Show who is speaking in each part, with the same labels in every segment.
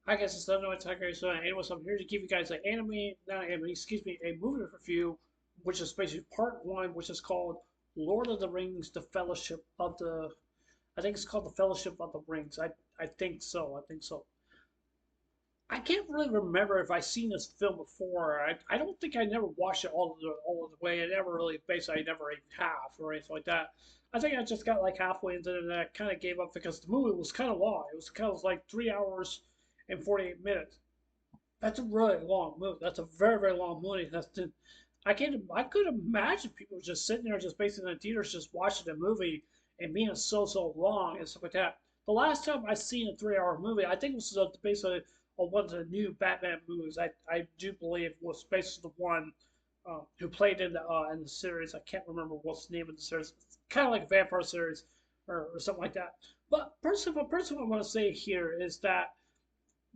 Speaker 1: I guess it's not no Tiger. So anyways, I'm here to give you guys an anime, not anime, excuse me, a movie review, which is basically part one, which is called Lord of the Rings: The Fellowship of the. I think it's called the Fellowship of the Rings. I think so. I think so. I can't really remember if I've seen this film before. I don't think I never watched it all of the way. I never really basically I never even have or anything like that. I think I just got like halfway into it and I kind of gave up because the movie was kind of long. It was kind of like 3 hours and 48 minutes. That's a really long movie. That's a very long movie. I could imagine people just sitting there, just basically in the theaters, just watching the movie and being so long and stuff like that. The last time I seen a 3 hour movie, I think it was basically one of the new Batman movies. I do believe was basically the one who played in the series. I can't remember what's the name of the series. It's kind of like a vampire series or something like that. But personally, I want to say here is that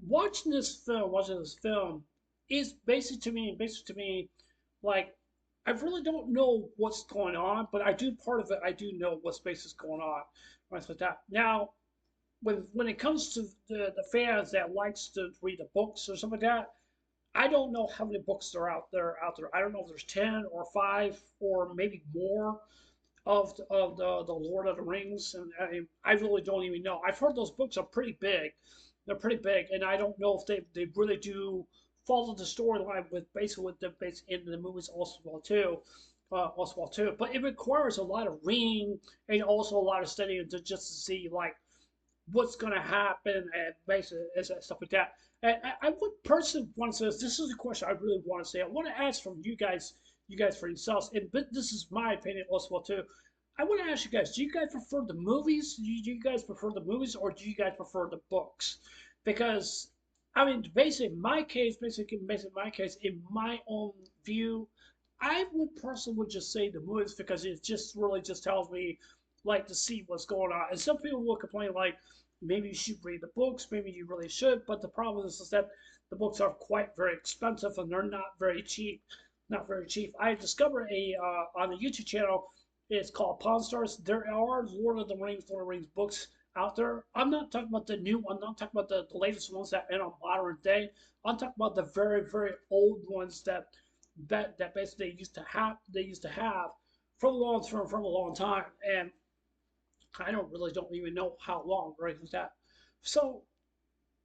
Speaker 1: watching this film is basically to me, like I really don't know what's going on, but I do part of it. I do know what space is going on, right like that. Now, when it comes to the fans that likes to read the books or something like that, I don't know how many books are out there. I don't know if there's 10 or 5 or maybe more of the Lord of the Rings, and I really don't even know. I've heard those books are pretty big. They're pretty big, and I don't know if they really do follow the storyline with basically with the base in the movies also well too. Also well too, but it requires a lot of reading and also a lot of studying to just to see like what's going to happen and basically stuff like that. And I would personally want to say this is a question I really want to say. I want to ask from you guys for yourselves, and but this is my opinion as well too. I want to ask you guys: do you guys prefer the movies? Do you guys prefer the movies, or do you guys prefer the books? Because I mean, basically my case, in my own view, I would personally would just say the movies because it just really just tells me like to see what's going on. And some people will complain like maybe you should read the books, maybe you really should. But the problem is that the books are quite very expensive and they're not very cheap. Not very cheap. I discovered a on the YouTube channel. It's called Pawn Stars. There are Lord of the Rings books out there. I'm not talking about the new one. I'm not talking about the latest ones that in a modern day. I'm talking about the very old ones that basically they used to have for a long time. And I don't even know how long or anything like that. So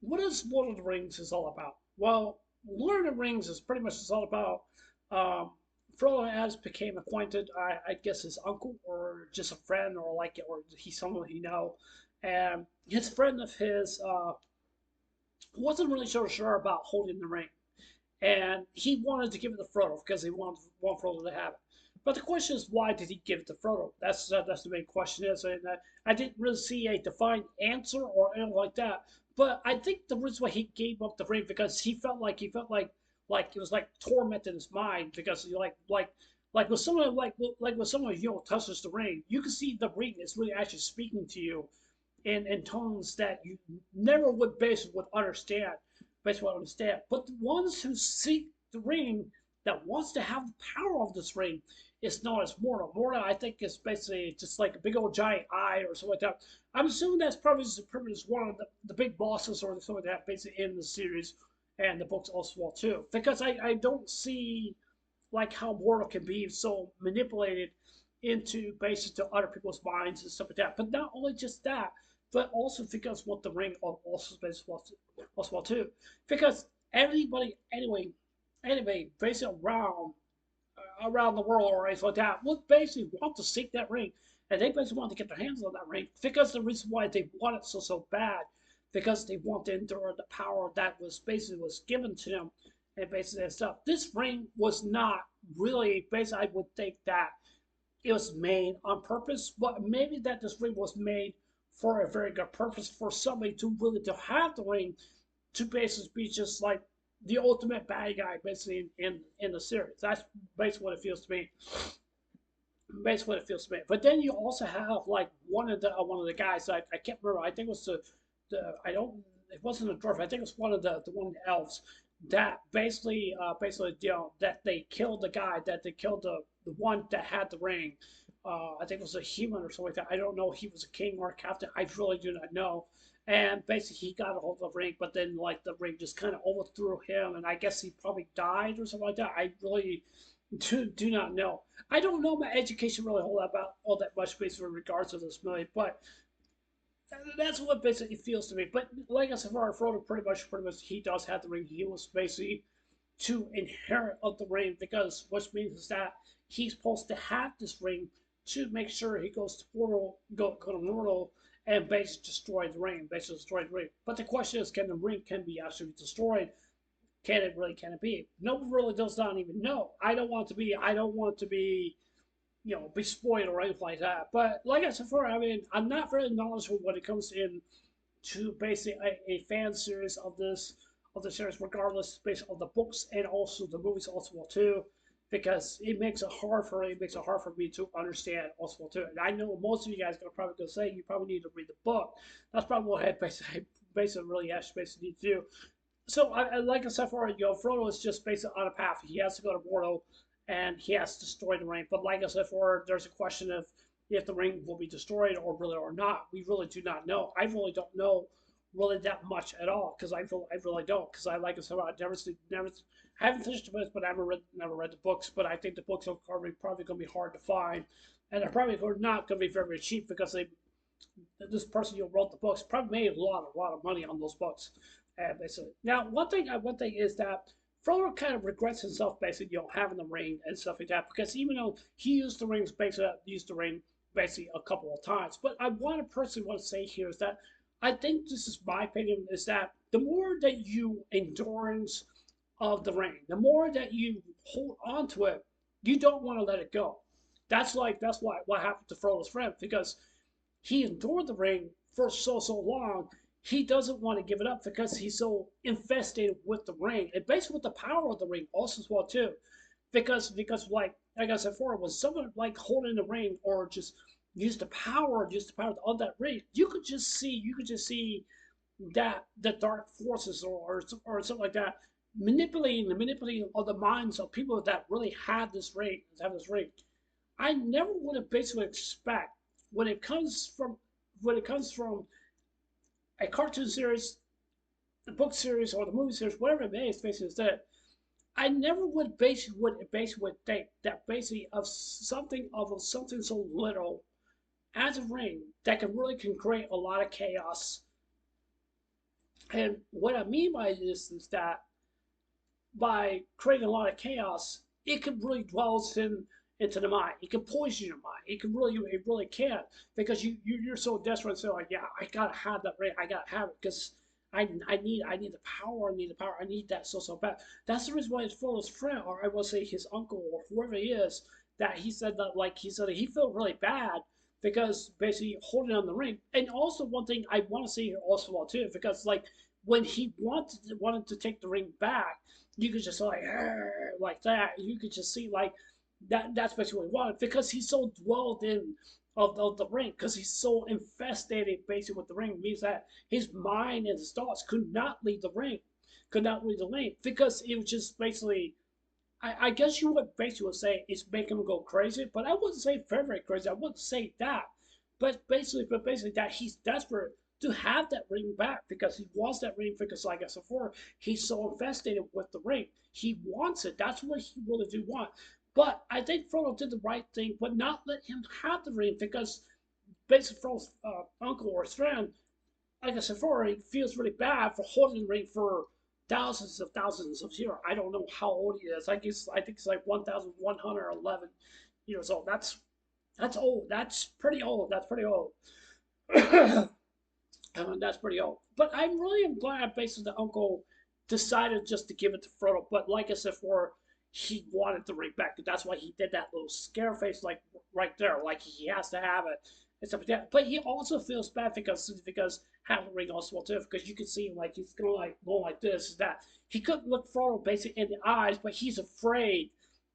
Speaker 1: what is Lord of the Rings is all about? Well, Lord of the Rings is pretty much is all about um, Frodo has became acquainted. I guess his uncle or just a friend or like or he's someone he know, and his friend of his wasn't really sure about holding the ring, and he wanted to give it to Frodo because he wanted Frodo to have it. But the question is, why did he give it to Frodo? That's the main question is, and I didn't really see a defined answer or anything like that. But I think the reason why he gave up the ring because he felt like it was like tormenting his mind because he like when someone touches the ring, you can see the ring is really actually speaking to you in tones that you never would basically would understand. Basically would understand. But the ones who seek the ring that wants to have the power of this ring is known as Mortal. Mortal, I think, is basically just like a big old giant eye or something like that. I'm assuming that's probably one of the big bosses or something like that, basically in the series and the books also well too. Because I don't see like how Mortal can be so manipulated into basically to other people's minds and stuff like that. But not only just that, but also because what the ring also as well too. Because everybody anyway, basically around the world or anything like that would basically want to seek that ring. And they basically want to get their hands on that ring because the reason why they want it so bad, because they want to endure the power that was given to them and basically and stuff. This ring was not really basically I would think that it was made on purpose, but maybe that this ring was made for a very good purpose for somebody to really to have the ring to basically be just like the ultimate bad guy basically in the series. That's basically what it feels to me. Basically what it feels to me. But then you also have like one of the guys I can't remember. I think it was the I don't it wasn't a dwarf. I think it was one of the elves that basically that they killed the guy that they killed the one that had the ring. I think it was a human or something like that. I don't know if he was a king or a captain. I really do not know. and basically he got a hold of the ring, but then like the ring just kind of overthrew him, and I guess he probably died or something like that. I really do not know. I don't know my education really all that much basically in regards to this movie, but that's what basically feels to me. But like I said, for Frodo, pretty much, he does have the ring. He was basically to inherit of the ring because which means is that he's supposed to have this ring to make sure he goes to Mordor, go to Mordor and basically destroy the ring, But the question is, can the ring can be actually destroyed? Can it be? No one really does not even know. I don't want to be be spoiled or anything like that. But like I said before, I mean, I'm not very knowledgeable when it comes in to basically a fan series of the series, regardless based on the books and also the movies also too, because it makes it hard for me to understand also too. And I know most of you guys are probably gonna say you probably need to read the book. That's probably what I basically really actually basically need to do. So like I said before, Frodo is just basically on a path. He has to go to Mordor, and he has to destroy the ring. But like I said before, there's a question of if the ring will be destroyed or not. We really do not know. I really don't know really that much at all because I really don't because I like I said I never I haven't finished the books, but I never read the books. But I think the books are probably going to be hard to find, and they're probably not going to be very cheap because this person who wrote the books probably made a lot of money on those books. Basically, now one thing is that Frodo kind of regrets himself, basically, having the ring and stuff like that, because even though he used the ring basically a couple of times, but I want to personally want to say here is that I think this is my opinion is that the more that you endurance of the ring, the more that you hold on to it, you don't want to let it go. That's why what happened to Frodo's friend because he endured the ring for so long. He doesn't want to give it up because he's so infested with the ring and basically with the power of the ring also as well too. Because like I said before, when someone like holding the ring or just the power of that ring, you could just see that the dark forces or something like that manipulating of the minds of people that really have this ring. I never would have basically expect when it comes from a cartoon series, the book series, or the movie series, whatever it may, basically is that I never would think that basically of something so little as a ring that can create a lot of chaos. And what I mean by this is that by creating a lot of chaos, it can really dwell into the mind. It can poison your mind. It really can because you're so desperate. So like, yeah, I gotta have that ring. I gotta have it because I need the power. I need the power. I need that so bad. That's the reason why his Frodo's friend, or I will say his uncle or whoever he is, that he said that he said that he felt really bad because basically holding on the ring. And also one thing I want to say here also well too because like when he wanted to take the ring back you could just like that. You could just see like that's basically what he wanted because he's so dwelled in of the ring because he's so infested basically with the ring means that his mind and his thoughts could not leave the ring because it was just basically I guess you would basically say it's making him go crazy, but I wouldn't say very crazy. I wouldn't say that, but basically that he's desperate to have that ring back because he wants that ring because, like I said before, he's so infested with the ring. He wants it. That's what he really do want. But I think Frodo did the right thing, but not let him have the ring because basically Frodo's uncle or his friend like I said before, he feels really bad for holding the ring for thousands of years. I don't know how old he is. I think it's like 1,111 years old. That's old. That's pretty old. That's pretty old. That's pretty old. But I'm really am glad basically the uncle decided just to give it to Frodo. But like I said before, he wanted the ring back. That's why he did that little scare face like right there. Like he has to have it and stuff like that. But he also feels bad because having the ring also too, because you can see him like he's going like this, that he couldn't look Frodo basically in the eyes, but he's afraid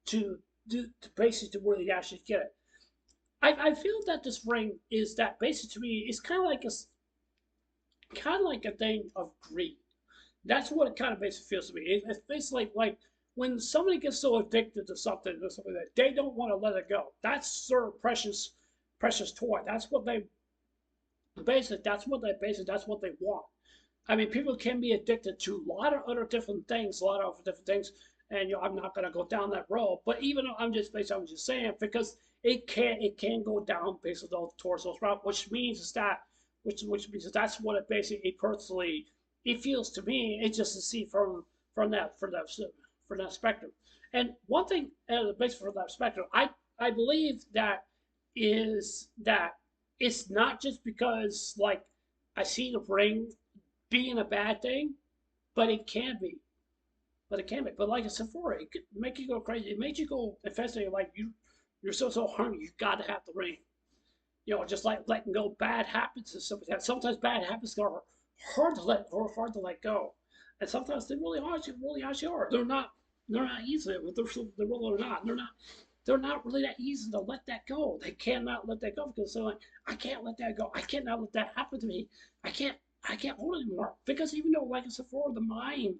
Speaker 1: to to basically to really actually get it. I feel that this ring is that basically to me is kind of like a thing of greed. That's what it kind of basically feels to me. It's basically like when somebody gets so addicted to something or something that they don't want to let it go. That's their precious toy. Basically, that's what they want. I mean, people can be addicted to a lot of other different things, a lot of different things, and I'm not going to go down that road. But even though I'm just saying because it can go down basically towards those routes, which means is that which means that's what it basically personally it feels to me. It's just to see from that from that spectrum. And one thing, basically from that spectrum, I believe that is that it's not just because like I see the ring being a bad thing, but it can be. But it can be. But like I said before, it could make you go crazy. It makes you go infested. Like you're so hungry. You got to have the ring. Just like letting go bad habits and stuff like that. Sometimes bad habits are hard to let go, and sometimes they really actually are. They're not easy. They're really not. They're not really that easy to let that go. They cannot let that go because they're like, I can't let that go. I cannot let that happen to me. I can't I can't hold it anymore. Because even though, like I said before, the mind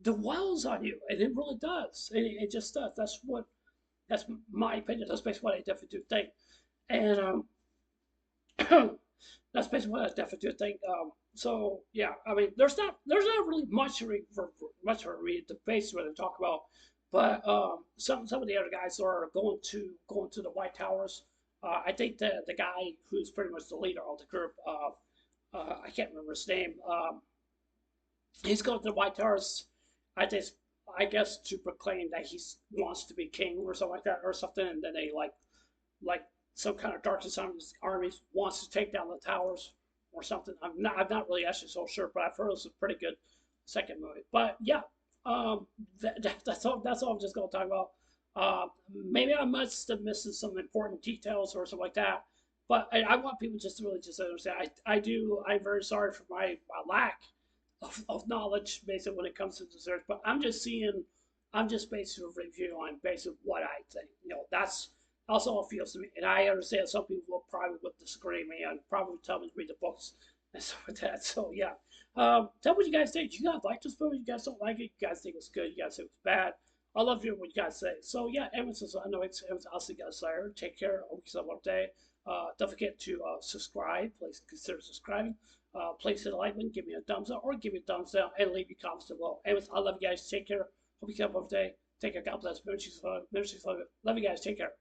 Speaker 1: dwells on you, and it really does. It just does. That's my opinion. That's basically what I definitely do think. And that's basically what I definitely do think. So yeah, I mean, there's not really much much to read the base what they talk about, but some of the other guys are going to the White Towers. I think the guy who's pretty much the leader of the group, I can't remember his name. He's going to the White Towers. I just I guess to proclaim that he wants to be king or something like that or something, and then they like some kind of Dark Descendants armies wants to take down the towers or something. I'm not really actually so sure, but I've heard it's a pretty good second movie. But yeah, that's all I'm just gonna talk about. Maybe I must have missed some important details or something like that. But I want people just to really just understand. I'm very sorry for my lack of knowledge basically when it comes to desserts. But I'm just basically reviewing basically what I think. That's all it feels to me. And I understand some people will probably would disagree with me and probably tell me to read the books and stuff like that. So yeah. Tell me what you guys think. Do you guys like this movie? You guys don't like it? You guys think it's good? You guys think it's bad? I love hearing what you guys say. So yeah, Evan says I know I'll see you guys later. Take care. Hope you have a day. Don't forget to subscribe. Please consider subscribing. Please hit a like button, give me a thumbs up, or give me a thumbs down, and leave your comments below. Anyways, I love you guys. Take care. Hope you have a day. Take care. God bless. Love you guys. Take care.